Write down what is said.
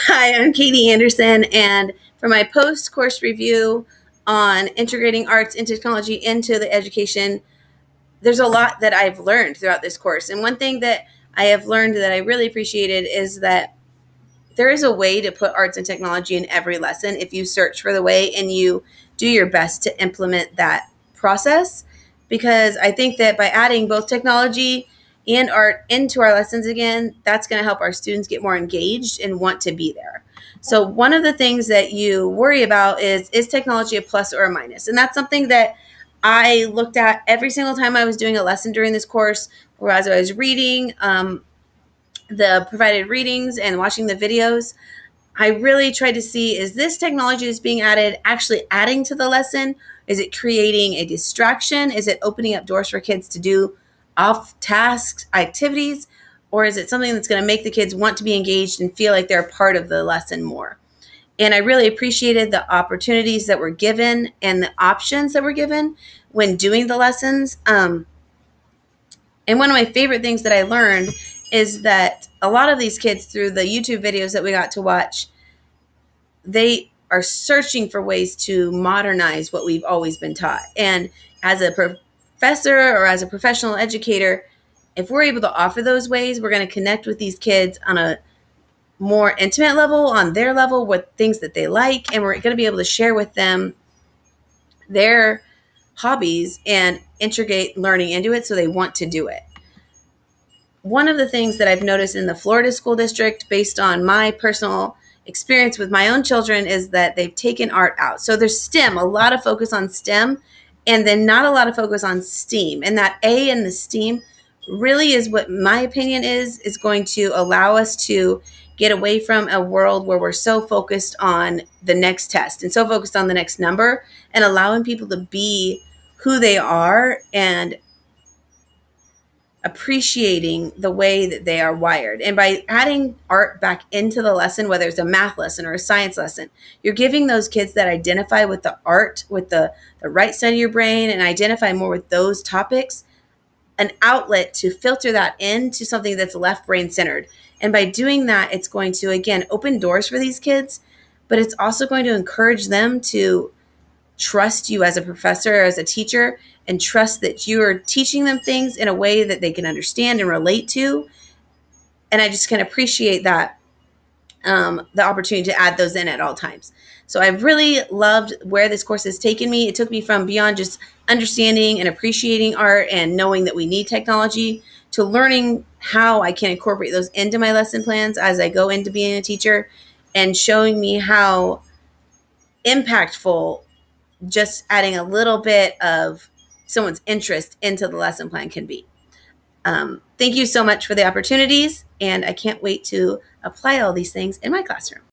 Hi, I'm Katie Anderson, and for my post course review on integrating arts and technology into the education, there's a lot that I've learned throughout this course. And one thing that I have learned that I really appreciated is that there is a way to put arts and technology in every lesson if you search for the way and you do your best to implement that process. Because I think that by adding both technology and art into our lessons again, that's going to help our students get more engaged and want to be there. So, one of the things that you worry about is technology a plus or a minus? And that's something that I looked at every single time I was doing a lesson during this course, or as I was reading the provided readings and watching the videos. I really tried to see, is this technology that's being added actually adding to the lesson? Is it creating a distraction? Is it opening up doors for kids to do off task activities? Or is it something that's going to make the kids want to be engaged and feel like they're a part of the lesson more? And I really appreciated the opportunities that were given and the options that were given when doing the lessons. And one of my favorite things that I learned is that a lot of these kids, through the YouTube videos that we got to watch, they are searching for ways to modernize what we've always been taught. And as a professor or as a professional educator, if we're able to offer those ways, we're going to connect with these kids on a more intimate level, on their level, with things that they like. And we're going to be able to share with them their hobbies and integrate learning into it so they want to do it. One of the things that I've noticed in the Florida school district, based on my personal experience with my own children, is that they've taken art out. So there's STEM, a lot of focus on STEM, and then not a lot of focus on STEAM. And that A in the STEAM really is what my opinion is going to allow us to get away from a world where we're so focused on the next test and so focused on the next number, and allowing people to be who they are and appreciating the way that they are wired. And by adding art back into the lesson, whether it's a math lesson or a science lesson, you're giving those kids that identify with the art, with the right side of your brain, and identify more with those topics, an outlet to filter that into something that's left brain centered. And by doing that, it's going to, again, open doors for these kids, but it's also going to encourage them to trust you as a professor or as a teacher, and trust that you are teaching them things in a way that they can understand and relate to. And I just can appreciate that, the opportunity to add those in at all times. So I've really loved where this course has taken me. It took me from beyond just understanding and appreciating art and knowing that we need technology, to learning how I can incorporate those into my lesson plans as I go into being a teacher, and showing me how impactful just adding a little bit of someone's interest into the lesson plan can be. Thank you so much for the opportunities, and I can't wait to apply all these things in my classroom.